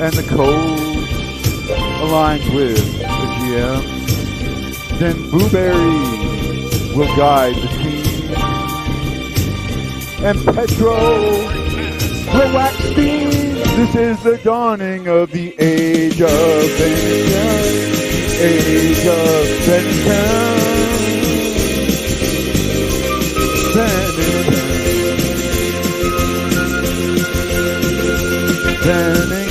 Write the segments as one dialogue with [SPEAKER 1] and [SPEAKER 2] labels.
[SPEAKER 1] and the code aligns with the GM, then Blueberry will guide the team, and Petro will wax steam. This is the dawning of the age of Binnington. Age of Binnington. Binnington.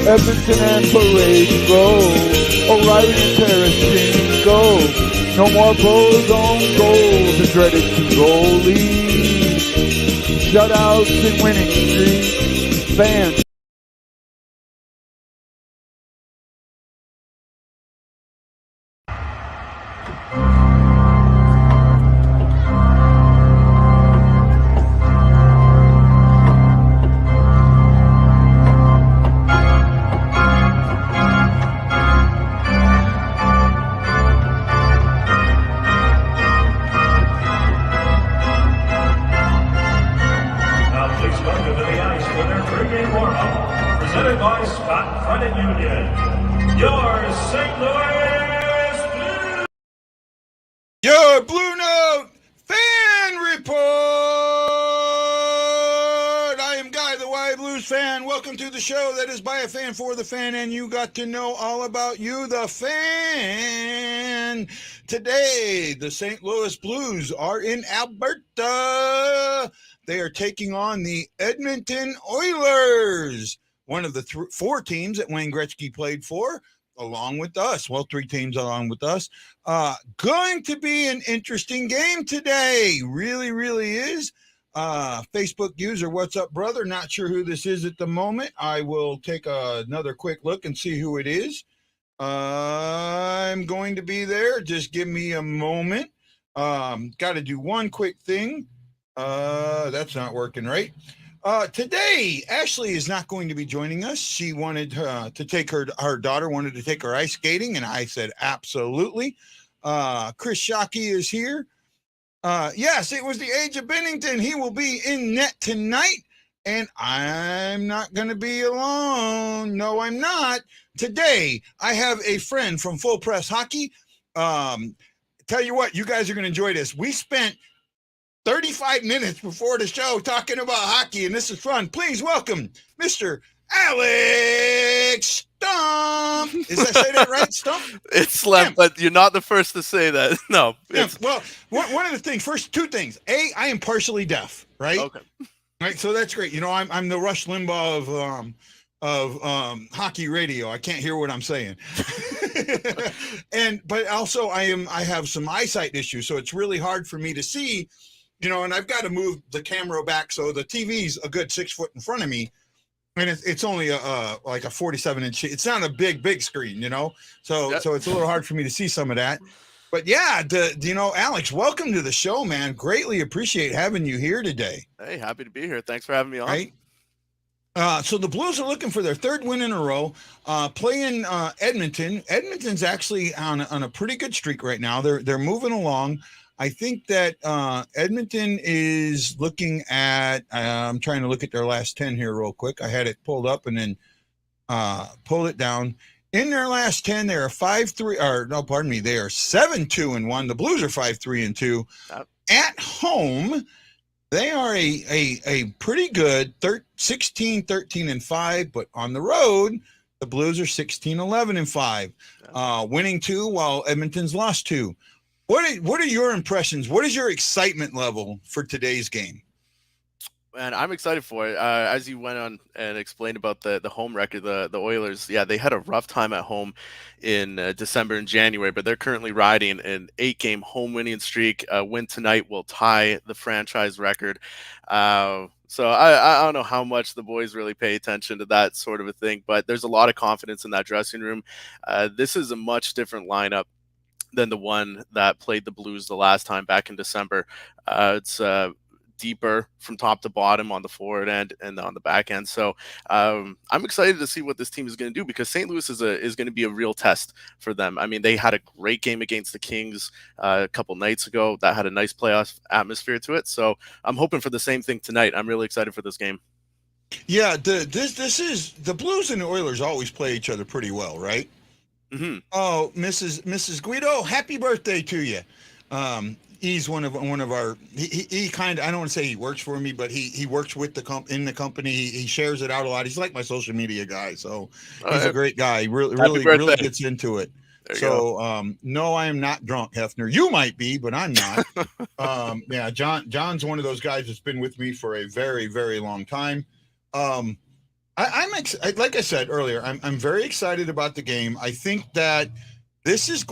[SPEAKER 1] Edmonton and Parade go. O'Reilly and Terracing go. No more pros on goals. The dreaded two-goalie. Shutouts and winning streaks. Fans.
[SPEAKER 2] BlueNote fan report. I am Guy, the Y Blues fan. Welcome to the show that is by a fan for the fan, and you got to know all about you, the fan. Today, the St. Louis Blues are in Alberta. They are taking on the Edmonton Oilers, one of the four teams that Wayne Gretzky played for, along with us. Well, three teams along with us. Going to be an interesting game today. Really, really is. Facebook user, what's up, brother? Not sure who this is at the moment. I will take another quick look and see who it is. I'm going to be there. Just give me a moment. Got to do one quick thing. That's not working right. Today, Ashley is not going to be joining us. She wanted to take her daughter wanted to take her ice skating, and I said, absolutely. Chris Shockey is here. Yes, it was the age of Binnington. He will be in net tonight, and I'm not going to be alone. No, I'm not. Today, I have a friend from Full Press Hockey. Tell you what, you guys are going to enjoy this. We spent 35 minutes before the show talking about hockey, and this is fun. Please welcome Mr. Alex Stump. Is that say that right, Stump?
[SPEAKER 3] It's Slemp, but you're not the first to say that. No.
[SPEAKER 2] Well, one of the things, first two things. A, I am partially deaf, right?
[SPEAKER 3] Okay.
[SPEAKER 2] Right, so that's great. You know, I'm the Rush Limbaugh of hockey radio. I can't hear what I'm saying. But also I have some eyesight issues, so it's really hard for me to see. You know, and I've got to move the camera back so the TV's a good 6 foot in front of me, and it's only like a 47-inch. It's not a big screen, you know. So it's a little hard for me to see some of that. But yeah, Alex, welcome to the show, man. Greatly appreciate having you here today.
[SPEAKER 3] Hey, happy to be here. Thanks for having me on.
[SPEAKER 2] Right. So the Blues are looking for their third win in a row, playing Edmonton. Edmonton's actually on a pretty good streak right now. They're moving along. I think that Edmonton is looking at, I'm trying to look at their last 10 here real quick. I had it pulled up and then pulled it down. In their last 10, they are 5-3, or no, pardon me, they are 7-2-1. The Blues are 5-3-2. At home, they are a pretty good 16-13-5, but on the road, the Blues are 16-11-5, winning 2 while Edmonton's lost 2. What are your impressions? What is your excitement level for today's game?
[SPEAKER 3] Man, I'm excited for it. As you went on and explained about the home record, the Oilers, yeah, they had a rough time at home in December and January, but they're currently riding an 8-game home winning streak. Win tonight will tie the franchise record. So I don't know how much the boys really pay attention to that sort of a thing, but there's a lot of confidence in that dressing room. This is a much different lineup than the one that played the Blues the last time back in December. It's deeper from top to bottom on the forward end and on the back end. So I'm excited to see what this team is going to do, because St. Louis is going to be a real test for them. I mean, they had a great game against the Kings a couple nights ago that had a nice playoff atmosphere to it. So I'm hoping for the same thing tonight. I'm really excited for this game.
[SPEAKER 2] Yeah, this is the Blues and the Oilers always play each other pretty well, right?
[SPEAKER 3] Mm-hmm.
[SPEAKER 2] Oh, Mrs. Guido, happy birthday to you. He's one of our. He kind of, I don't want to say he works for me, but he works with the in the company. He shares it out a lot. He's like my social media guy, so he's a great guy. He really gets into it. So no, I am not drunk, Hefner. You might be, but I'm not. Yeah, John's one of those guys that's been with me for a very, very long time. I'm like I said earlier, I'm very excited about the game. I think that this is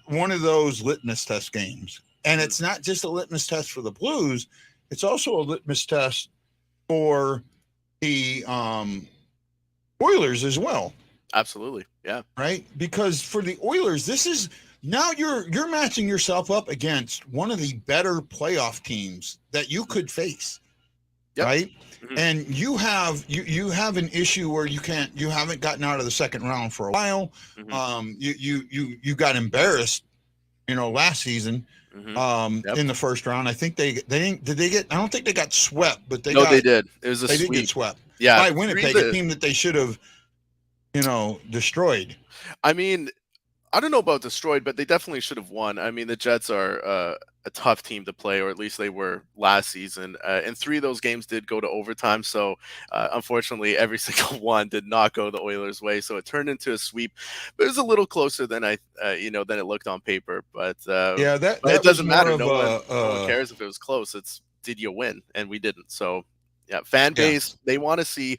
[SPEAKER 2] one of those litmus test games, and it's not just a litmus test for the Blues; it's also a litmus test for the Oilers as well.
[SPEAKER 3] Absolutely, yeah.
[SPEAKER 2] Right, because for the Oilers, this is now you're matching yourself up against one of the better playoff teams that you could face. Yep. Right. Mm-hmm. And you have an issue where you haven't gotten out of the second round for a while. Mm-hmm. You got embarrassed, last season, mm-hmm. In the first round. I think they did they get, I don't think they got swept, but they
[SPEAKER 3] did. It was
[SPEAKER 2] they did get swept.
[SPEAKER 3] Yeah.
[SPEAKER 2] By Winnipeg, a team that they should have, destroyed.
[SPEAKER 3] I mean, I don't know about destroyed, but they definitely should have won. I mean, the Jets are a tough team to play, or at least they were last season. And 3 of those games did go to overtime. So unfortunately, every single one did not go the Oilers' way. So it turned into a sweep. But it was a little closer than than it looked on paper. But
[SPEAKER 2] yeah, that
[SPEAKER 3] it doesn't matter. No one cares if it was close. It's did you win? And we didn't. So yeah, fan base, they want to see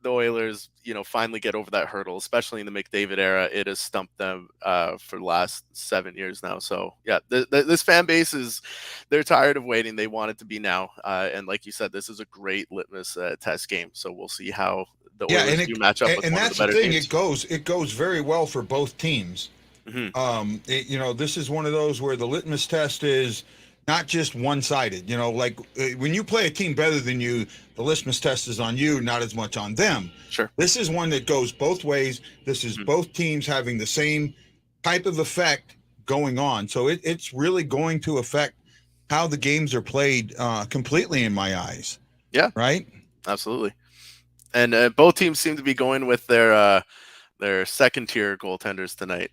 [SPEAKER 3] the Oilers, finally get over that hurdle, especially in the McDavid era. It has stumped them for the last 7 years now. So yeah, this fan base they're tired of waiting. They want it to be now. And like you said, this is a great litmus test game. So we'll see how the Oilers do match up with one of the better teams.
[SPEAKER 2] It goes very well for both teams. Mm-hmm. This is one of those where the litmus test is not just one-sided. Like when you play a team better than you, the litmus test is on you, not as much on them.
[SPEAKER 3] Sure.
[SPEAKER 2] This is one that goes both ways. This is both teams having the same type of effect going on. So it's really going to affect how the games are played completely in my eyes.
[SPEAKER 3] Yeah.
[SPEAKER 2] Right?
[SPEAKER 3] Absolutely. And both teams seem to be going with their second-tier goaltenders tonight.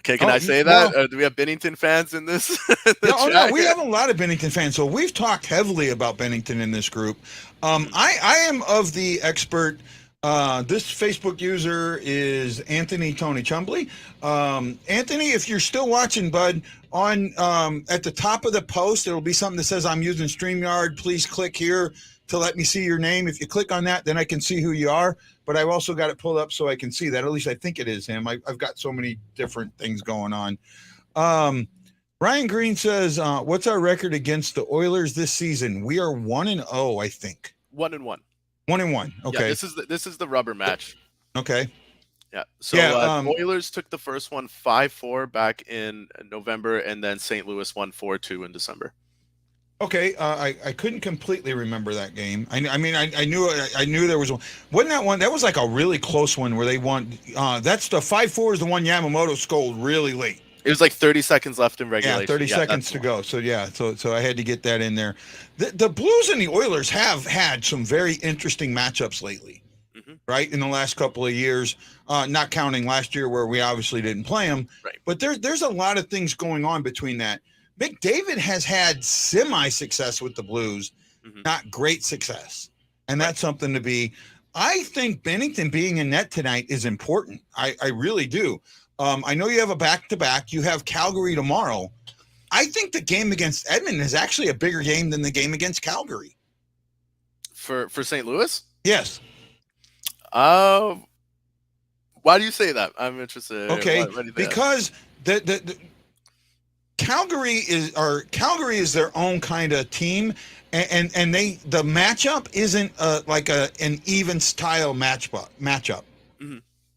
[SPEAKER 3] Okay, can I say that?
[SPEAKER 2] Well,
[SPEAKER 3] do we have Binnington fans in this?
[SPEAKER 2] No, we have a lot of Binnington fans. So we've talked heavily about Binnington in this group. I am of the expert. This Facebook user is Anthony Tony Chumbley. Anthony, if you're still watching, bud, on at the top of the post, it'll be something that says I'm using StreamYard. Please click here to let me see your name. If you click on that, then I can see who you are. But I've also got it pulled up so I can see that. At least I think it is him. I've got so many different things going on. Brian Green says, what's our record against the Oilers this season? We are 1-0, I think.
[SPEAKER 3] 1-1.
[SPEAKER 2] 1-1. Okay.
[SPEAKER 3] Yeah, this is the rubber match.
[SPEAKER 2] Okay.
[SPEAKER 3] Yeah. So Oilers took the first one 5-4 back in November, and then St. Louis won 4-2 in December.
[SPEAKER 2] Okay, I couldn't completely remember that game. I knew there was one. Wasn't that one? That was like a really close one where they won. That's the 5-4 is the one Yamamoto scored really late.
[SPEAKER 3] It was like 30 seconds left in regulation.
[SPEAKER 2] Yeah, 30 seconds to go. So yeah, so I had to get that in there. The Blues and the Oilers have had some very interesting matchups lately, right? In the last couple of years, not counting last year where we obviously didn't play them.
[SPEAKER 3] Right.
[SPEAKER 2] But there's a lot of things going on between that. McDavid has had semi-success with the Blues, not great success. And that's something to be. I think Binnington being in net tonight is important. I really do. I know you have a back-to-back. You have Calgary tomorrow. I think the game against Edmonton is actually a bigger game than the game against Calgary.
[SPEAKER 3] For St. Louis?
[SPEAKER 2] Yes.
[SPEAKER 3] Why do you say that? I'm interested.
[SPEAKER 2] Okay, because the Calgary is their own kind of team, and the matchup isn't like an even style matchup.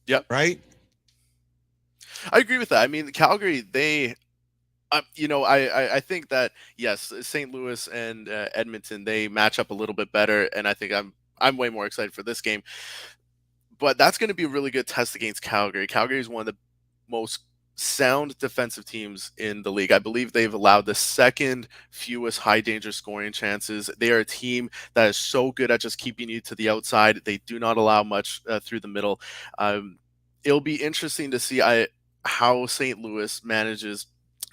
[SPEAKER 3] Yep.
[SPEAKER 2] Right.
[SPEAKER 3] I agree with that. I mean, Calgary, they I think that yes, St. Louis and Edmonton, they match up a little bit better, and I think I'm way more excited for this game. But that's going to be a really good test against Calgary. Calgary is one of the most sound defensive teams in the league. I believe they've allowed the second fewest high danger scoring chances. They are a team that is so good at just keeping you to the outside. They do not allow much through the middle. It'll be interesting to see how St. Louis manages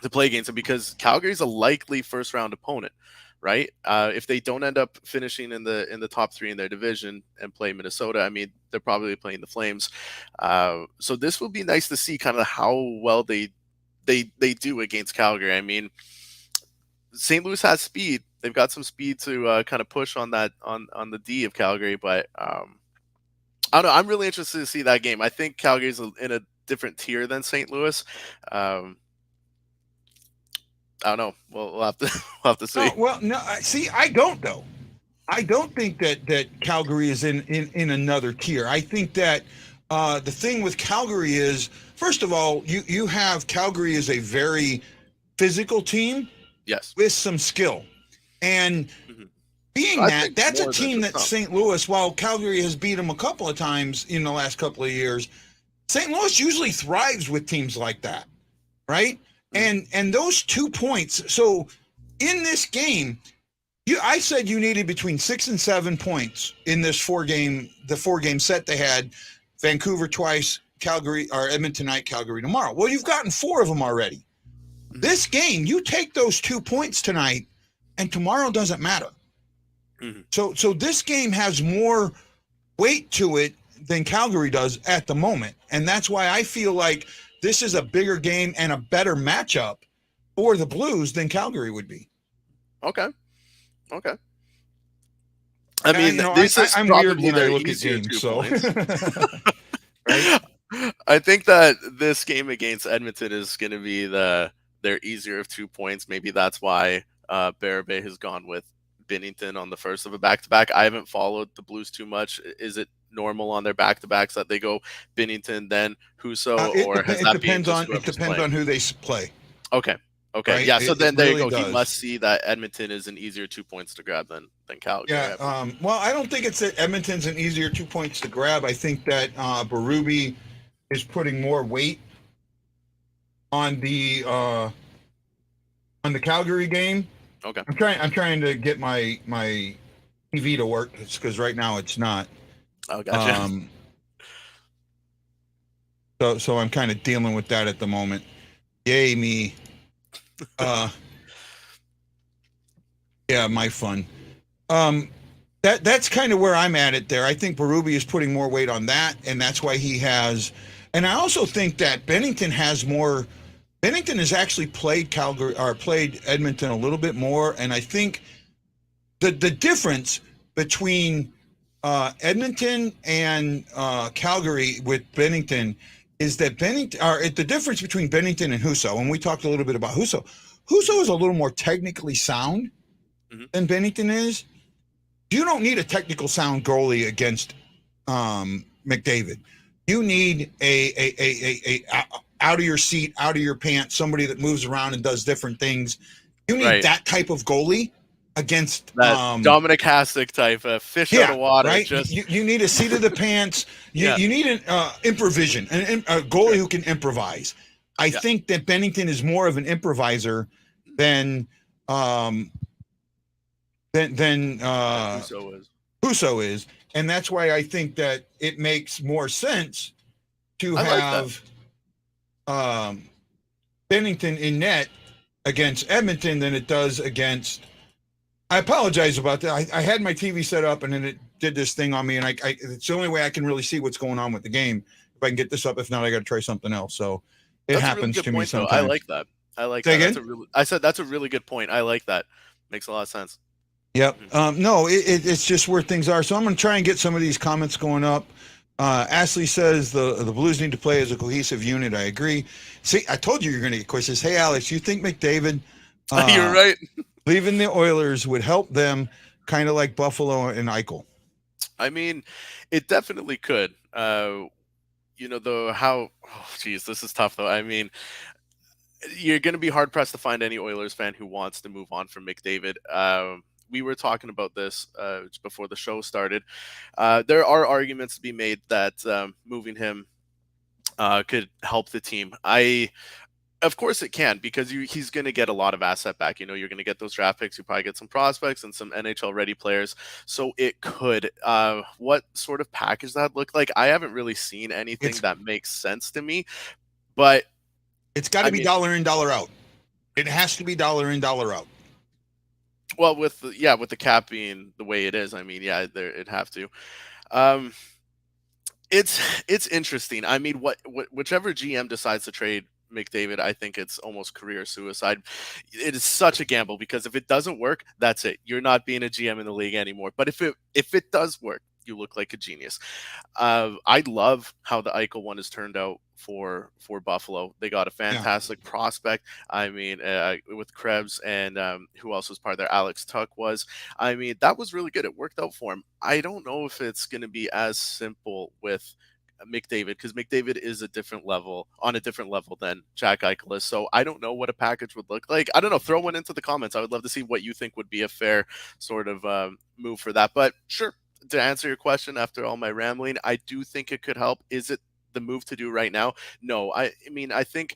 [SPEAKER 3] to play against them, because Calgary's a likely first round opponent, right? If they don't end up finishing in the top three in their division and play Minnesota, I mean, they're probably playing the Flames. So this will be nice to see kind of how well they do against Calgary. I mean, St. Louis has speed. They've got some speed to kind of push on that on the D of Calgary, but I don't know. I'm really interested to see that game. I think Calgary's in a different tier than St. Louis. I don't know. We'll have to we'll have to see.
[SPEAKER 2] Oh, well, no, see, I don't though. I don't think that Calgary is in another tier. I think that the thing with Calgary is, first of all, you have Calgary is a very physical team,
[SPEAKER 3] yes,
[SPEAKER 2] with some skill, and being that's a team that St. Louis, while Calgary has beat them a couple of times in the last couple of years, St. Louis usually thrives with teams like that, right? And those 2 points. So in this game, I said you needed between 6 and 7 points in this four game set they had. Vancouver twice, Calgary or Edmonton tonight, Calgary tomorrow. Well, you've gotten 4 of them already. This game, you take those 2 points tonight, and tomorrow doesn't matter. So this game has more weight to it than Calgary does at the moment, and that's why I feel like this is a bigger game and a better matchup for the Blues than Calgary would be.
[SPEAKER 3] Okay. I mean, this is
[SPEAKER 2] I'm
[SPEAKER 3] probably
[SPEAKER 2] weird when
[SPEAKER 3] their
[SPEAKER 2] I look
[SPEAKER 3] easier
[SPEAKER 2] at games,
[SPEAKER 3] 2
[SPEAKER 2] so.
[SPEAKER 3] Right? I think that this game against Edmonton is going to be their easier of 2 points. Maybe that's why Barabé has gone with Binnington on the first of a back-to-back. I haven't followed the Blues too much. Is it normal on their back-to-backs that they go Binnington then Husso, or has that been just
[SPEAKER 2] it depends on who they play?
[SPEAKER 3] Okay.
[SPEAKER 2] Right?
[SPEAKER 3] Yeah. So then there
[SPEAKER 2] really
[SPEAKER 3] you go.
[SPEAKER 2] Does.
[SPEAKER 3] He must see that Edmonton is an easier 2 points to grab than Calgary.
[SPEAKER 2] Yeah. Well, I don't think it's that Edmonton's an easier 2 points to grab. I think that Berube is putting more weight on the Calgary game.
[SPEAKER 3] Okay.
[SPEAKER 2] I'm trying to get my TV to work. It's because right now it's not.
[SPEAKER 3] Oh, gotcha.
[SPEAKER 2] So I'm kind of dealing with that at the moment. Yay me. Yeah, my fun. That's kind of where I'm at it there. I think Berube is putting more weight on that, and that's why he has. And I also think that Binnington has more. Binnington has actually played Calgary or played Edmonton a little bit more, and I think the difference between Edmonton and Calgary with Binnington is that the difference between Binnington and Husso, and we talked a little bit about Husso. Husso is a little more technically sound than Binnington is. You don't need a technical sound goalie against McDavid. You need a out of your seat, out of your pants, somebody that moves around and does different things. You need that type of goalie against
[SPEAKER 3] that Dominic Hasek type fish out of water.
[SPEAKER 2] Right? You need a seat of the pants. You need an improvision, a goalie who can improvise. I think that Binnington is more of an improviser than Husso is, and that's why I think that it makes more sense to have Binnington in net against Edmonton than it does against. I apologize about that. I had my TV set up and then it did this thing on me, and it's the only way I can really see what's going on with the game. If I can get this up, if not, I got to try something else. So it happens to me sometimes.
[SPEAKER 3] I like that. I said that's a really good point. I like that. Makes a lot of sense.
[SPEAKER 2] Yep. No, it's just where things are. So I'm going to try and get some of these comments going up. Ashley says the Blues need to play as a cohesive unit. I agree. See, I told you you're going to get questions. Hey, Alex, you think McDavid?
[SPEAKER 3] You're right.
[SPEAKER 2] Leaving the Oilers would help them, kind of like Buffalo and Eichel.
[SPEAKER 3] I mean, it definitely could. This is tough though. I mean, you're going to be hard pressed to find any Oilers fan who wants to move on from McDavid. We were talking about this before the show started. There are arguments to be made that moving him could help the team. Of course it can, because he's going to get a lot of asset back. You're going to get those draft picks. You probably get some prospects and some NHL ready players. So it could. What sort of package that look like? I haven't really seen anything that makes sense to me. But
[SPEAKER 2] it's got to be dollar in, dollar out. It has to be dollar in, dollar out.
[SPEAKER 3] Well, with the cap being the way it is, it'd have to. It's interesting. Whichever GM decides to trade McDavid, I think it's almost career suicide. It is such a gamble, because if it doesn't work, that's it. You're not being a GM in the league anymore. But if it does work, you look like a genius. I love how the Eichel one has turned out for Buffalo. They got a fantastic prospect. With Krebs and who else was part of there? Alex Tuck was. That was really good. It worked out for him. I don't know if it's going to be as simple with McDavid, because McDavid is on a different level than Jack Eichel is. So I don't know what a package would look like. I don't know. Throw one into the comments. I would love to see what you think would be a fair sort of move for that. But sure, to answer your question after all my rambling, I do think it could help. Is it the move to do right now? No. I think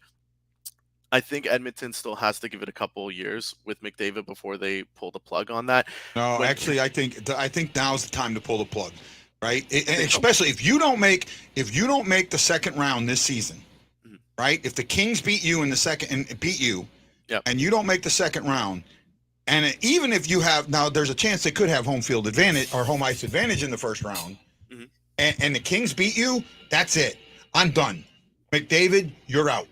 [SPEAKER 3] Edmonton still has to give it a couple of years with McDavid before they pull the plug on that.
[SPEAKER 2] No, actually, I think now's the time to pull the plug, right? Especially if you don't make the second round this season, right? If the Kings beat you in the second and beat you, and you don't make the second round, and even if you have, now there's a chance they could have home field advantage or home ice advantage in the first round, and the Kings beat you, that's it. I'm done. McDavid, you're out.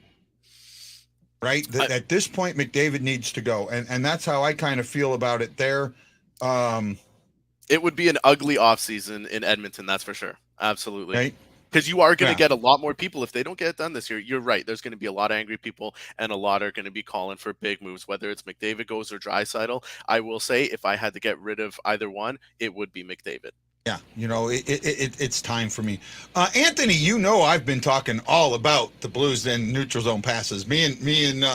[SPEAKER 2] Right? At this point, McDavid needs to go. And that's how I kind of feel about it there.
[SPEAKER 3] It would be an ugly offseason in Edmonton, that's for sure. Absolutely.
[SPEAKER 2] Right?
[SPEAKER 3] Because you are going to get a lot more people if they don't get it done this year. You're right. There's going to be a lot of angry people, and a lot are going to be calling for big moves, whether it's McDavid goes or Draisaitl. I will say, if I had to get rid of either one, it would be McDavid.
[SPEAKER 2] Yeah, it's time for me. Anthony, I've been talking all about the Blues and neutral zone passes. Me and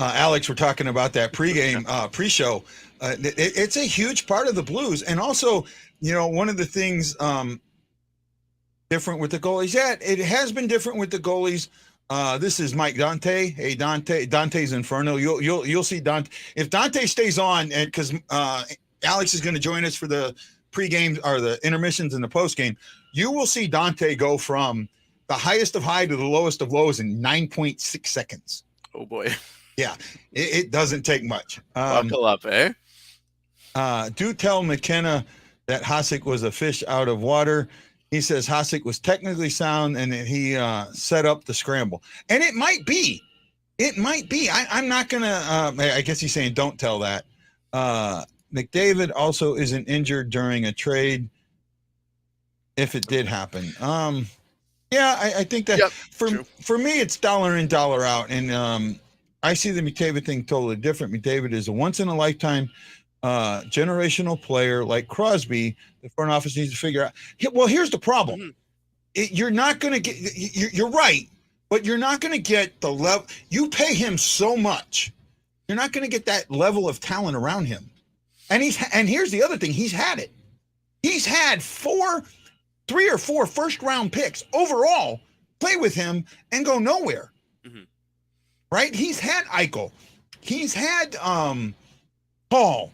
[SPEAKER 2] Alex were talking about that pre-show. It's a huge part of the Blues. And also, one of the things different with the goalies. Yeah, it has been different with the goalies. This is Mike Dante. Hey, Dante's Inferno. You'll see Dante. If Dante stays on, and because Alex is going to join us for the pre-game or the intermissions and the post-game, you will see Dante go from the highest of high to the lowest of lows in 9.6 seconds.
[SPEAKER 3] Oh boy.
[SPEAKER 2] Yeah, it doesn't take much.
[SPEAKER 3] Buckle up, eh?
[SPEAKER 2] Do tell McKenna that Hasek was a fish out of water. He says Hasek was technically sound and that he set up the scramble. And it might be. I'm not going to, I guess he's saying don't tell that. McDavid also isn't injured during a trade if it did happen. I think that for me, it's dollar in, dollar out. And I see the McDavid thing totally different. McDavid is a once-in-a-lifetime generational player like Crosby. The front office needs to figure out. Well, here's the problem. You're not going to get – you're right, but you're not going to get the level – you pay him so much. You're not going to get that level of talent around him. And here's the other thing. He's had it. He's had 3 or 4 first-round picks overall play with him and go nowhere. Right? He's had Eichel. He's had Hall.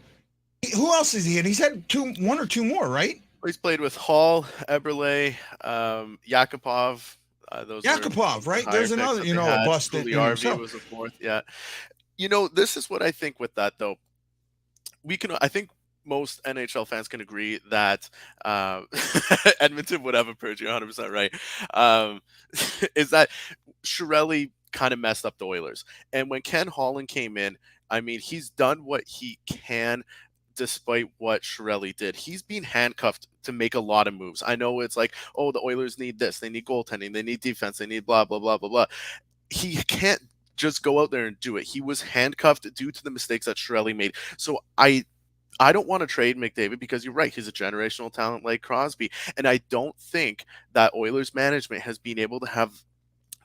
[SPEAKER 2] Who else is he had? He's had 1 or 2 more, right?
[SPEAKER 3] He's played with Hall, Eberle, Yakupov.
[SPEAKER 2] Yakupov, right? There's another, a busted.
[SPEAKER 3] RV was a 4th. Yeah. This is what I think with that, though. I think most NHL fans can agree that Edmonton would have a purge. You're 100% right. Is that Chiarelli kind of messed up the Oilers. And when Ken Holland came in, he's done what he can despite what Chiarelli did. He's been handcuffed to make a lot of moves. I know it's like, oh, the Oilers need this. They need goaltending. They need defense. They need blah, blah, blah, blah, blah. He can't just go out there and do it. He was handcuffed due to the mistakes that Chiarelli made. So I don't want to trade McDavid because you're right. He's a generational talent like Crosby. And I don't think that Oilers management has been able to have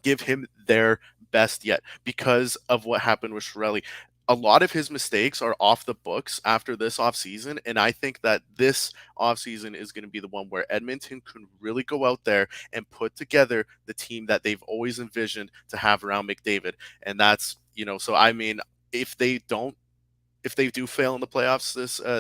[SPEAKER 3] give him their best yet because of what happened with Shirelli. A lot of his mistakes are off the books after this offseason, and I think that this offseason is going to be the one where Edmonton can really go out there and put together the team that they've always envisioned to have around McDavid. And that's, so I mean, if they do fail in the playoffs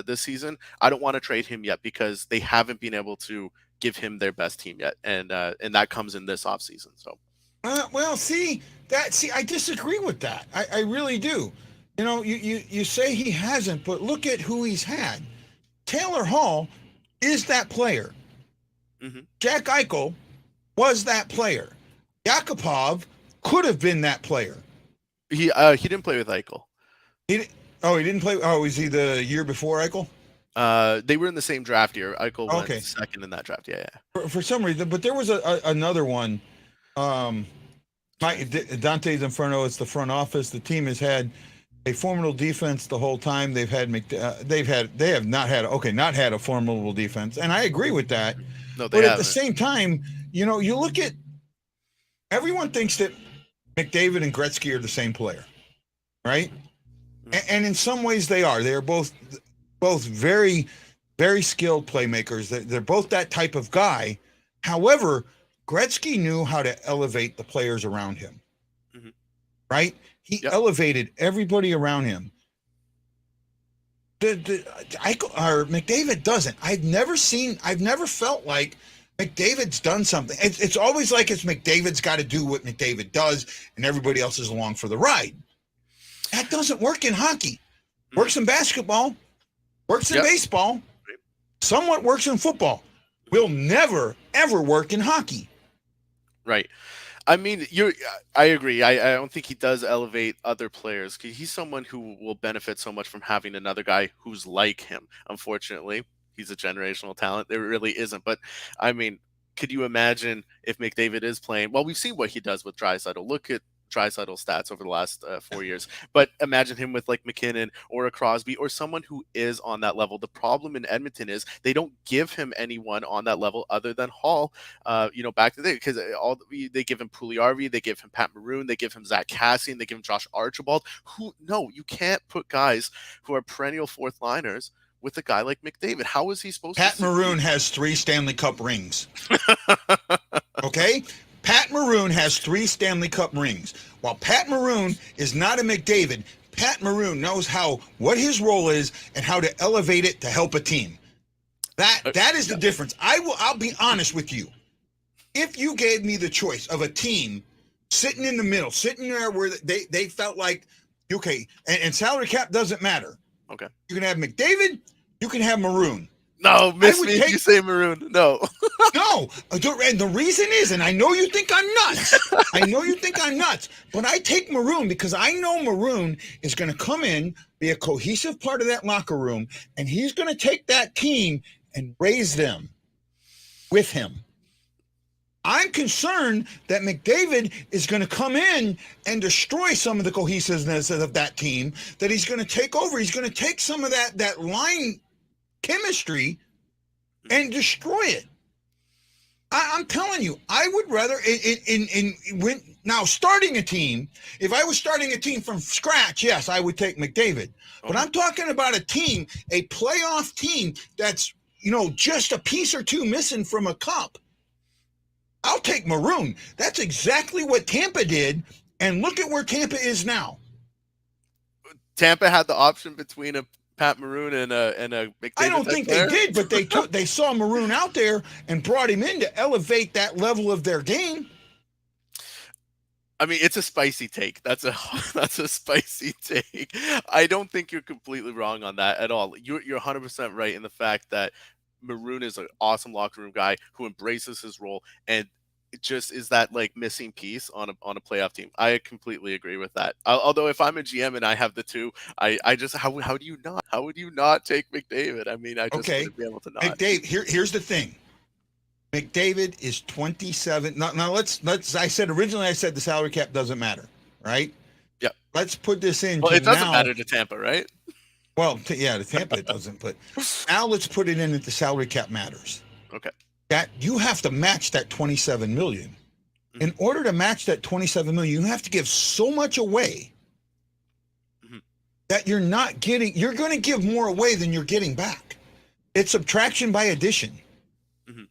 [SPEAKER 3] this season, I don't want to trade him yet because they haven't been able to give him their best team yet, and that comes in this offseason. So,
[SPEAKER 2] I disagree with that. I really do. You say he hasn't, but look at who he's had. Taylor Hall is that player.
[SPEAKER 3] Mm-hmm.
[SPEAKER 2] Jack Eichel was that player. Yakupov could have been that player.
[SPEAKER 3] He didn't play with Eichel.
[SPEAKER 2] He didn't play. Oh, was he the year before Eichel?
[SPEAKER 3] They were in the same draft year. Eichel went
[SPEAKER 2] Okay.
[SPEAKER 3] second in that draft. Yeah.
[SPEAKER 2] For some reason, but there was another one. Dante's Inferno. It's the front office. The team has had a formidable defense the whole time. They have not had a formidable defense, and I agree with that.
[SPEAKER 3] No,
[SPEAKER 2] but at the same time, you look at everyone thinks that McDavid and Gretzky are the same player, right? And in some ways they are. They are both very, very skilled playmakers. They're both that type of guy. However, Gretzky knew how to elevate the players around him, right? He elevated everybody around him. McDavid doesn't. I've never felt like McDavid's done something. It's always like it's McDavid's got to do what McDavid does and everybody else is along for the ride. That doesn't work in hockey. Works in basketball, works in baseball, somewhat works in football. Will never, ever work in hockey.
[SPEAKER 3] Right. I mean, I agree. I don't think he does elevate other players. He's someone who will benefit so much from having another guy who's like him. Unfortunately, he's a generational talent. There really isn't. But, I mean, could you imagine if McDavid is playing? Well, we've seen what he does with Draisaitl. Look at Draisaitl's stats over the last 4 years. But imagine him with like McKinnon or a Crosby or someone who is on that level. The problem in Edmonton is they don't give him anyone on that level other than Hall. Back to the day, because they give him Puljujarvi, they give him Pat Maroon, they give him Zach Kassian, they give him Josh Archibald. No, you can't put guys who are perennial fourth liners with a guy like McDavid. How is he supposed to?
[SPEAKER 2] Pat Maroon has 3 Stanley Cup rings. Okay? Pat Maroon has 3 Stanley Cup rings. While Pat Maroon is not a McDavid, Pat Maroon knows what his role is and how to elevate it to help a team. That is the difference. I'll be honest with you. If you gave me the choice of a team sitting in the middle, sitting there where they felt like, okay, and salary cap doesn't matter.
[SPEAKER 3] Okay.
[SPEAKER 2] You can have McDavid, you can have Maroon.
[SPEAKER 3] No, miss me if you say Maroon. No.
[SPEAKER 2] No. And the reason is, and I know you think I'm nuts. But I take Maroon because I know Maroon is going to come in, be a cohesive part of that locker room, and he's going to take that team and raise them with him. I'm concerned that McDavid is going to come in and destroy some of the cohesiveness of that team, that he's going to take over. He's going to take some of that line chemistry and destroy it. I'm telling you, I would rather starting a team. If I was starting a team from scratch, yes, I would take McDavid. But I'm talking about a team, a playoff team that's just a piece or two missing from a cup. I'll take Maroon. That's exactly what Tampa did, and look at where Tampa is now.
[SPEAKER 3] Tampa had the option between a Pat Maroon and a McDavid.
[SPEAKER 2] I don't think they did, but they saw Maroon out there and brought him in to elevate that level of their game.
[SPEAKER 3] I mean, it's a spicy take. That's a spicy take. I don't think you're completely wrong on that at all. You're 100% right in the fact that Maroon is an awesome locker room guy who embraces his role, and it just is that like missing piece on a playoff team. I completely agree with that. Although if I'm a GM and I have the two, I just how would you not take McDavid? I mean, I just wouldn't be able to not.
[SPEAKER 2] McDavid. Here's the thing. McDavid is 27. Now let's. I said the salary cap doesn't matter, right?
[SPEAKER 3] Yeah.
[SPEAKER 2] Let's put this in.
[SPEAKER 3] Well, it doesn't matter to Tampa, right?
[SPEAKER 2] Well, to Tampa it doesn't. But now let's put it in that the salary cap matters.
[SPEAKER 3] Okay.
[SPEAKER 2] That you have to match that $27 million. In order to match that 27 million, you have to give so much away that you're not getting. You're going to give more away than you're getting back. It's subtraction by addition,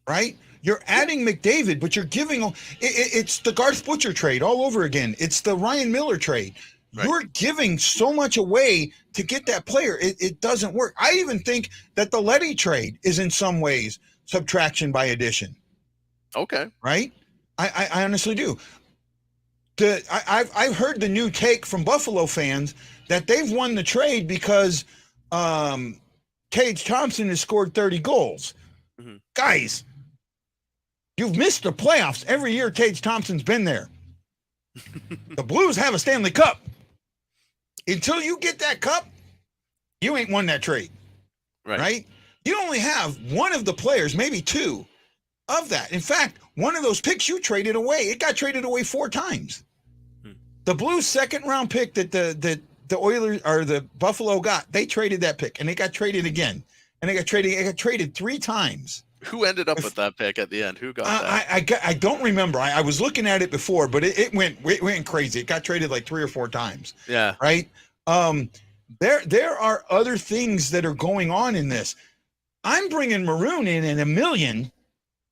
[SPEAKER 2] right? You're adding McDavid, but you're giving. It's the Garth Butcher trade all over again. It's the Ryan Miller trade. Right. You're giving so much away to get that player. It doesn't work. I even think that the Leddy trade is in some ways subtraction by addition.
[SPEAKER 3] Okay.
[SPEAKER 2] Right? I honestly do. I've heard the new take from Buffalo fans that they've won the trade because Tage Thompson has scored 30 goals. Guys, you've missed the playoffs every year Tage Thompson's been there. The Blues have a Stanley Cup. Until you get that cup, you ain't won that trade. Right? You only have one of the players, maybe two, of that. In fact, one of those picks you traded away, it got traded away 4 times. The Blues' second-round pick that the Oilers or the Buffalo got, they traded that pick, and it got traded again. And it got traded 3 times.
[SPEAKER 3] Who ended up with that pick at the end? Who got that?
[SPEAKER 2] I don't remember. I was looking at it before, but it went crazy. It got traded like 3 or 4 times.
[SPEAKER 3] Yeah.
[SPEAKER 2] Right? There are other things that are going on in this. I'm bringing Maroon in at $1 million,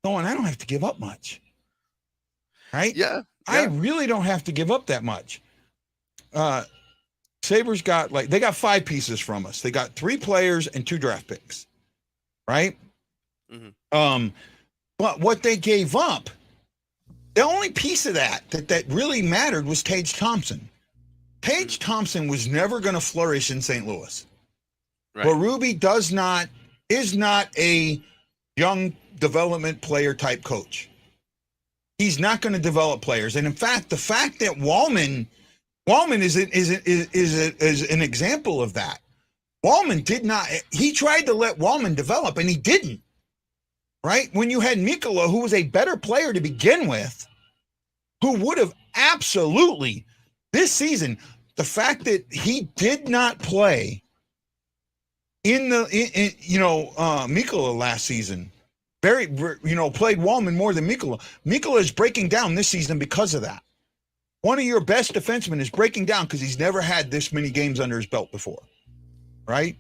[SPEAKER 2] going, I don't have to give up much. Right?
[SPEAKER 3] Yeah.
[SPEAKER 2] I really don't have to give up that much. Sabres got they got 5 pieces from us. They got 3 players and 2 draft picks. Right? But what they gave up, the only piece of that really mattered was Tage Thompson. Tage Thompson was never going to flourish in St. Louis. Right. Berube is not a young development player type coach. He's not going to develop players. And in fact, the fact that Wallman is an example of that. Wallman did not, he tried to let Wallman develop and he didn't. Right? When you had Mikkola, who was a better player to begin with, who would have absolutely this season, the fact that he did not play in Mikkola last season, played Wallman more than Mikkola. Mikkola is breaking down this season because of that. One of your best defensemen is breaking down because he's never had this many games under his belt before. Right?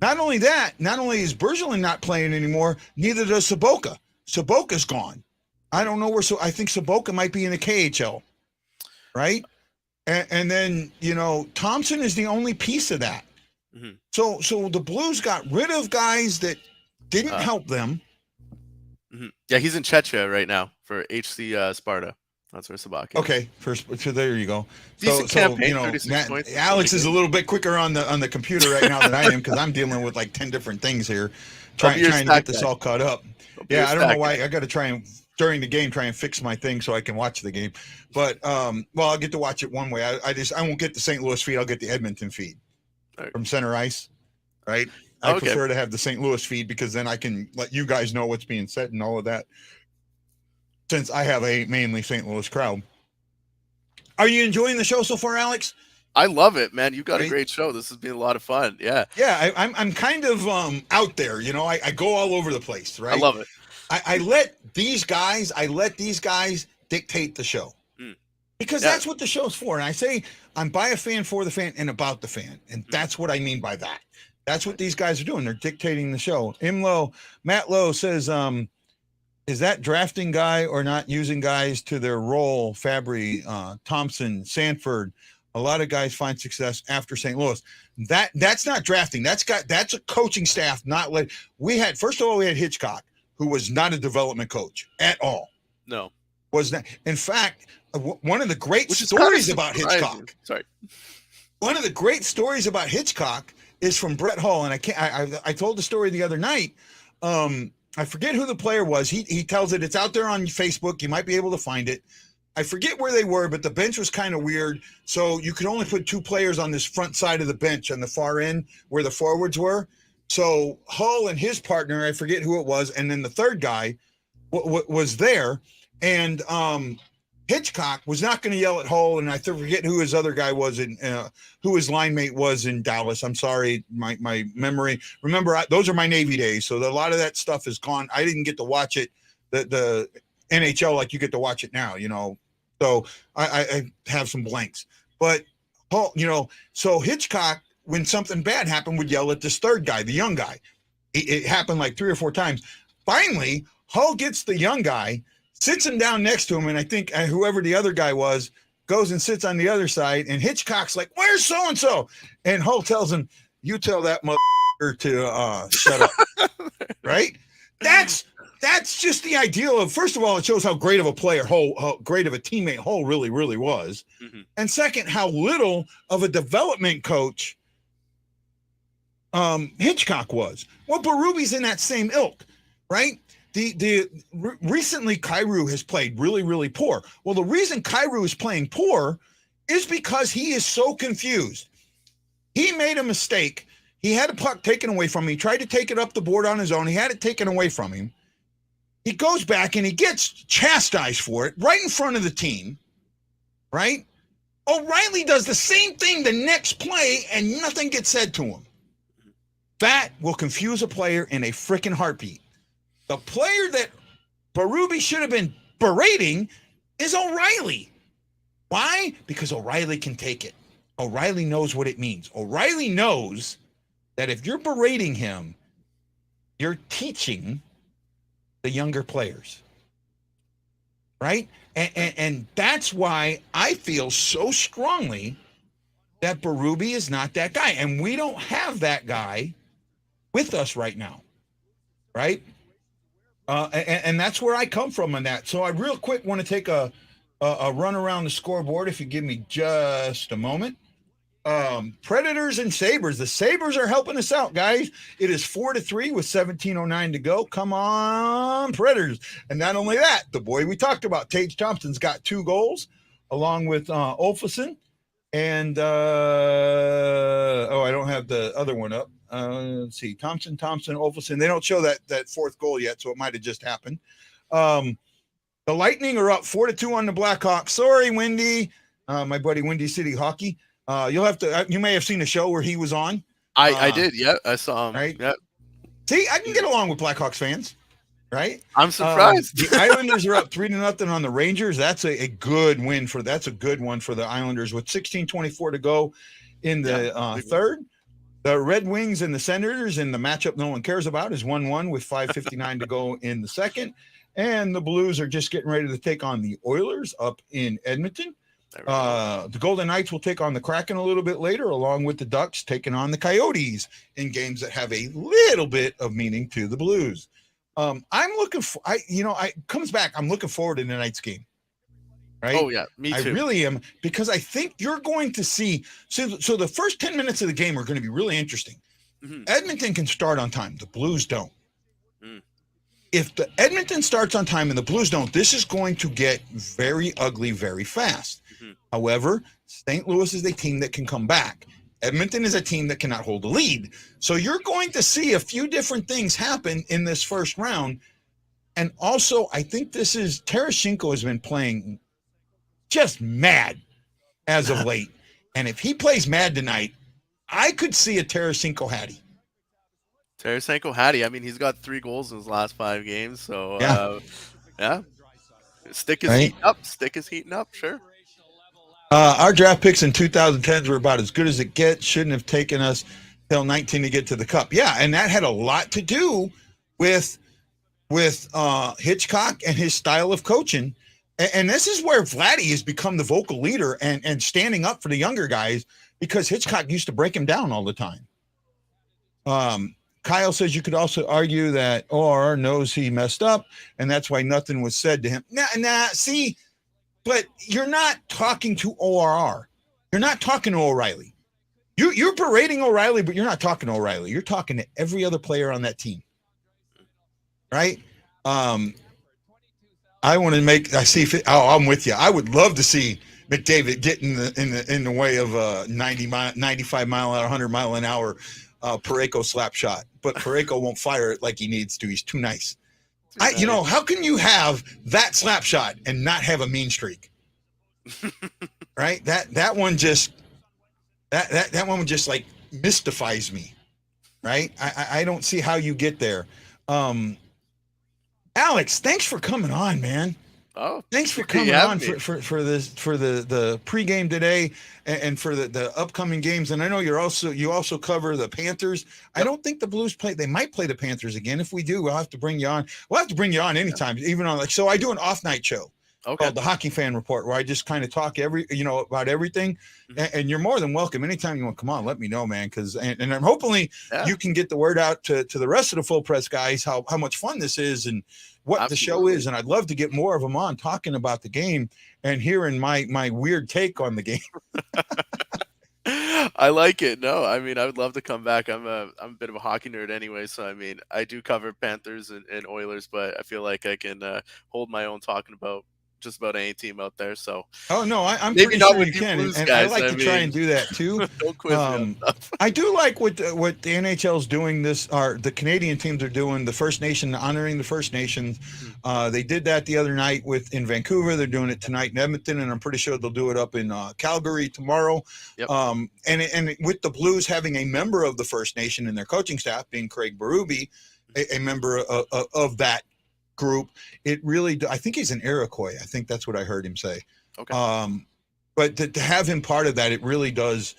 [SPEAKER 2] Not only is Bergeron not playing anymore, neither does Sobotka. Sobotka's gone. I don't know where. So I think Sobotka might be in the KHL, right? And then Thompson is the only piece of that. So the Blues got rid of guys that didn't help them.
[SPEAKER 3] Yeah, he's in Czechia right now for HC Sparta. That's where Sobotka.
[SPEAKER 2] Okay, so there you go.
[SPEAKER 3] Decent campaign,
[SPEAKER 2] Alex is a little bit quicker on the computer right now than I am because I'm dealing with like 10 different things here, trying to get this all caught up. Yeah, I don't know why. I got to try and during the game try and fix my thing so I can watch the game. But I'll get to watch it one way. I won't get the St. Louis feed. I'll get the Edmonton feed from center ice. Right. I prefer to have the St. Louis feed because then I can let you guys know what's being said and all of that. Since I have a mainly St. Louis crowd. Are you enjoying the show so far, Alex?
[SPEAKER 3] I love it, man. You got a great show. This has been a lot of fun. Yeah.
[SPEAKER 2] Yeah, I'm kind of out there. I go all over the place, right?
[SPEAKER 3] I love it.
[SPEAKER 2] I let these guys dictate the show. Because that's what the show's for. And I say I'm by a fan, for the fan, and about the fan. And that's what I mean by that. That's what these guys are doing. They're dictating the show. Matt Lowe says, is that drafting guy or not using guys to their role? Fabry, Thompson, Sanford, a lot of guys find success after St. Louis. That's not drafting. That's a coaching staff. First of all, we had Hitchcock, who was not a development coach at all.
[SPEAKER 3] No,
[SPEAKER 2] was not. In fact, one of the great stories about Hitchcock.
[SPEAKER 3] Sorry,
[SPEAKER 2] one of the great stories about Hitchcock is from Brett Hull, and I told the story the other night. I forget who the player was. He tells it. It's out there on Facebook. You might be able to find it. I forget where they were, but the bench was kind of weird. So you could only put 2 players on this front side of the bench on the far end where the forwards were. So Hull and his partner, I forget who it was, and then the third guy was there. And Hitchcock was not going to yell at Hull, and I forget who his other guy was, who his line mate was in Dallas. I'm sorry, my memory. Remember, those are my Navy days, so a lot of that stuff is gone. I didn't get to watch it. The NHL like you get to watch it now, you know. So I have some blanks. But, you know, so Hitchcock, when something bad happened, would yell at this third guy, the young guy. It happened like 3 or 4 times. Finally, Hull gets the young guy, sits him down next to him, and I think whoever the other guy was goes and sits on the other side, and Hitchcock's like, "Where's so-and-so?" And Hull tells him, "You tell that motherfucker to shut up." Right? That's just the ideal of, first of all, it shows how great of a player Hull, how great of a teammate Hull really, really was. Mm-hmm. And second, how little of a development coach Hitchcock was. Well, Berube's in that same ilk, right? Recently Kyrou has played really, really poor. Well, the reason Kyrou is playing poor is because he is so confused. He made a mistake. He had a puck taken away from him. He tried to take it up the board on his own. He had it taken away from him. He goes back and he gets chastised for it right in front of the team, right? O'Reilly does the same thing the next play and nothing gets said to him. That will confuse a player in a freaking heartbeat. The player that Berube should have been berating is O'Reilly. Why? Because O'Reilly can take it. O'Reilly knows what it means. O'Reilly knows that if you're berating him, you're teaching the younger players. Right? And that's why I feel so strongly that Berube is not that guy. And we don't have that guy with us right now. Right? And that's where I come from on that. So I real quick want to take a run around the scoreboard if you give me just a moment. Predators and Sabres. The Sabres are helping us out, guys. It is 4-3 with 17:09 to go. Come on, Predators. And not only that, the boy we talked about, Tage Thompson's got 2 goals along with Olofsson. And I don't have the other one up. Let's see, Thompson, Olofsson. They don't show that fourth goal yet, so it might have just happened. The Lightning are up 4-2 on the Blackhawks. Sorry, Windy. My buddy Windy City Hockey. You may have seen a show where he was on.
[SPEAKER 3] I did. Yeah, I saw him.
[SPEAKER 2] Right.
[SPEAKER 3] Yeah.
[SPEAKER 2] See, I can get along with Blackhawks fans. Right.
[SPEAKER 3] I'm surprised.
[SPEAKER 2] The Islanders are up 3-0 on the Rangers. That's a good win that's a good one for the Islanders with 16:24 to go in the third. The Red Wings and the Senators in the matchup no one cares about is 1-1 with 5:59 to go in the second. And the Blues are just getting ready to take on the Oilers up in Edmonton. The Golden Knights will take on the Kraken a little bit later, along with the Ducks taking on the Coyotes in games that have a little bit of meaning to the Blues. I'm looking for, comes back. I'm looking forward to tonight's game. Right?
[SPEAKER 3] Oh yeah, me too.
[SPEAKER 2] I really am, because I think you're going to see. So the first 10 minutes of the game are going to be really interesting. Mm-hmm. Edmonton can start on time. The Blues don't. Mm. If the Edmonton starts on time and the Blues don't, this is going to get very ugly very fast. Mm-hmm. However, St. Louis is a team that can come back. Edmonton is a team that cannot hold a lead. So you're going to see a few different things happen in this first round. And also, I think Tarasenko has been playing just mad as of late. And if he plays mad tonight, I could see a Tarasenko Hattie.
[SPEAKER 3] Tarasenko Hattie. I mean, he's got 3 goals in his last 5 games. So, yeah. Stick is heating up. Sure.
[SPEAKER 2] Our draft picks in 2010s were about as good as it gets. Shouldn't have taken us till 19 to get to the Cup. Yeah, and that had a lot to do with Hitchcock and his style of coaching. And this is where Vladdy has become the vocal leader and standing up for the younger guys, because Hitchcock used to break him down all the time. Kyle says you could also argue that OR knows he messed up, and that's why nothing was said to him. See, but you're not talking to ORR. You're not talking to O'Reilly. You're berating O'Reilly, but you're not talking to O'Reilly. You're talking to every other player on that team. Right? I'm with you. I would love to see McDavid get in the way of a 95 mile an hour, 100 mile an hour Parayko slap shot, but Parayko won't fire it like he needs to. He's too nice. How can you have that slap shot and not have a mean streak? Right? That one just like mystifies me. Right? I don't see how you get there. Alex, thanks for coming on, man.
[SPEAKER 3] Oh,
[SPEAKER 2] Thanks for
[SPEAKER 3] appreciate
[SPEAKER 2] coming
[SPEAKER 3] you
[SPEAKER 2] on
[SPEAKER 3] having me.
[SPEAKER 2] for the pregame today and for the upcoming games. And I know you also cover the Panthers. I
[SPEAKER 3] Yep.
[SPEAKER 2] don't think the Blues play. They might play the Panthers again. If we do, we'll have to bring you on. We'll have to bring you on anytime, even on so I do an off night show
[SPEAKER 3] Okay.
[SPEAKER 2] called the Hockey Fan Report, where I just kind of talk about everything.
[SPEAKER 3] Mhm.
[SPEAKER 2] And you're more than welcome anytime you want to come on. Let me know, man, because and I'm hopefully you can get the word out to the rest of the Full Press guys how much fun this is and what the show is. And I'd love to get more of them on talking about the game and hearing my weird take on the game.
[SPEAKER 3] I like it. No, I mean, I would love to come back. I'm a bit of a hockey nerd anyway, so I mean, I do cover Panthers and Oilers, but I feel like I can hold my own talking about just about any team out there. So,
[SPEAKER 2] oh no, I'm
[SPEAKER 3] maybe
[SPEAKER 2] pretty
[SPEAKER 3] not
[SPEAKER 2] sure
[SPEAKER 3] with
[SPEAKER 2] you
[SPEAKER 3] you
[SPEAKER 2] can,
[SPEAKER 3] Blues
[SPEAKER 2] and
[SPEAKER 3] guys.
[SPEAKER 2] I like to try and do that too.
[SPEAKER 3] Don't quiz me on stuff.
[SPEAKER 2] I do like what the NHL's doing. The Canadian teams are doing the First Nation, honoring the First Nations. They did that the other night in Vancouver. They're doing it tonight in Edmonton, and I'm pretty sure they'll do it up in Calgary tomorrow.
[SPEAKER 3] Yep.
[SPEAKER 2] And with the Blues having a member of the First Nation in their coaching staff, being Craig Berube, a member of that group, it really, I think he's an Iroquois. I think that's what I heard him say.
[SPEAKER 3] Okay.
[SPEAKER 2] But to have him part of that, it really does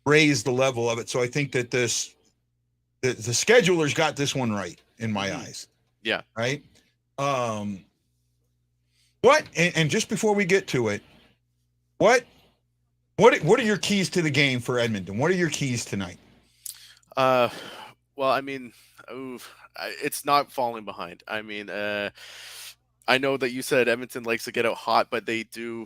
[SPEAKER 2] raise the level of it. So I think that the schedulers got this one right in my eyes.
[SPEAKER 3] Yeah.
[SPEAKER 2] Right. And just before we get to it, what are your keys to the game for Edmonton? What are your keys tonight?
[SPEAKER 3] Well, I mean, it's not falling behind. I mean, I know that you said Edmonton likes to get out hot, but they can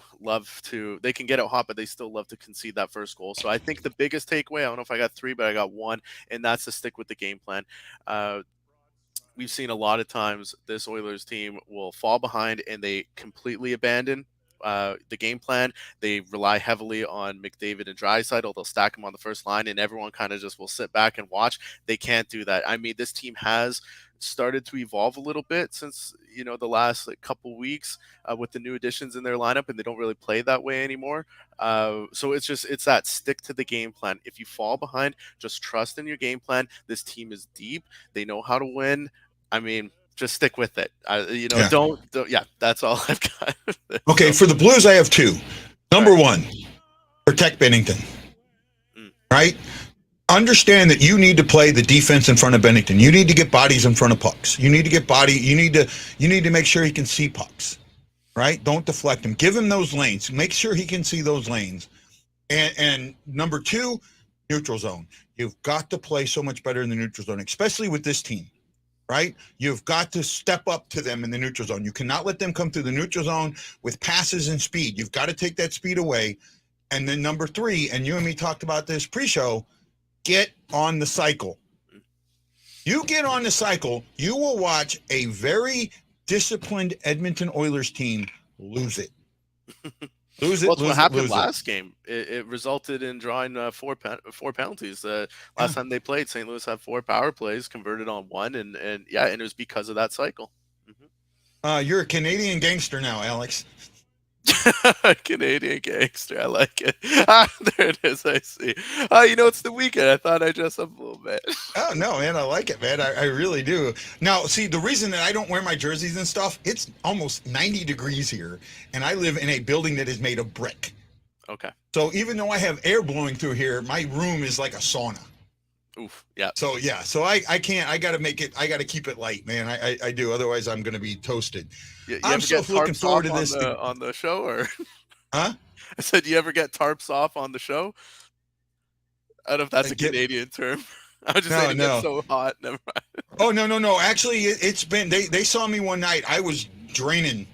[SPEAKER 3] get out hot, but they still love to concede that first goal. So I think the biggest takeaway, I don't know if I got 3, but I got 1, and that's to stick with the game plan. We've seen a lot of times this Oilers team will fall behind and they completely abandon the game plan. They rely heavily on McDavid and Draisaitl. They'll stack them on the first line, and everyone kind of just will sit back and watch. They can't do that. I mean, this team has started to evolve a little bit since the last couple weeks with the new additions in their lineup, and they don't really play that way anymore. So it's that stick to the game plan. If you fall behind, just trust in your game plan. This team is deep. They know how to win. I mean, just stick with it. Don't. Yeah, that's all I've got.
[SPEAKER 2] Okay, for the Blues, I have 2. Number 1, protect Binnington. Right? Understand that you need to play the defense in front of Binnington. You need to get bodies in front of pucks. You need to make sure he can see pucks. Right? Don't deflect him. Give him those lanes. Make sure he can see those lanes. And number 2, neutral zone. You've got to play so much better in the neutral zone, especially with this team. Right? You've got to step up to them in the neutral zone. You cannot let them come through the neutral zone with passes and speed. You've got to take that speed away. And then number 3, and you and me talked about this pre-show, get on the cycle. You get on the cycle, you will watch a very disciplined Edmonton Oilers team lose it. Lose it.
[SPEAKER 3] Well, what happened last game? It resulted in drawing 4 penalties. Last time they played, St. Louis had 4 power plays, converted on 1, and it was because of that cycle.
[SPEAKER 2] You're a Canadian gangster now, Alex.
[SPEAKER 3] Canadian gangster, I like it. There it is. I see. It's the weekend. I thought I'd dress up a little bit.
[SPEAKER 2] Oh no, man, I like it, man. I really do. Now, see, the reason that I don't wear my jerseys and stuff, it's almost 90 degrees here, and I live in a building that is made of brick.
[SPEAKER 3] Okay.
[SPEAKER 2] So even though I have air blowing through here, my room is like a sauna.
[SPEAKER 3] Oof. Yeah.
[SPEAKER 2] So I can't. I got to keep it light, man. I do. Otherwise, I'm going to be toasted.
[SPEAKER 3] You
[SPEAKER 2] I'm
[SPEAKER 3] ever
[SPEAKER 2] so
[SPEAKER 3] get
[SPEAKER 2] looking
[SPEAKER 3] tarps
[SPEAKER 2] forward
[SPEAKER 3] off
[SPEAKER 2] to this
[SPEAKER 3] on the show, or
[SPEAKER 2] huh?
[SPEAKER 3] I said, you ever get tarps off on the show? I don't know if that's a Canadian term. I was just saying it gets so hot. Never mind.
[SPEAKER 2] Oh no. Actually, it's been they saw me one night. I was draining.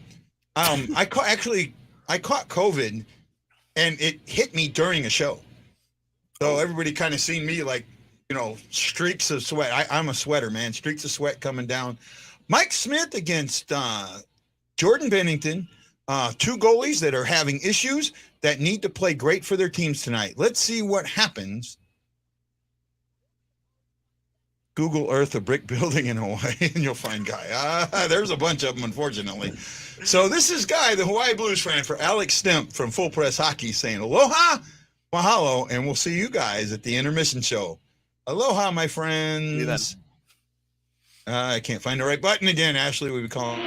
[SPEAKER 2] I caught COVID, and it hit me during a show. So everybody kind of seen me like, streaks of sweat. I'm a sweater, man. Streaks of sweat coming down. Mike Smith against Jordan Binnington. 2 goalies that are having issues that need to play great for their teams tonight. Let's see what happens. Google Earth a brick building in Hawaii, and you'll find Guy. There's a bunch of them, unfortunately. So this is Guy, the Hawaii Blues fan, for Alex Stemp from Full Press Hockey, saying aloha, mahalo, and we'll see you guys at the intermission show. Aloha, my friends. I can't find the right button again. Ashley would be calling.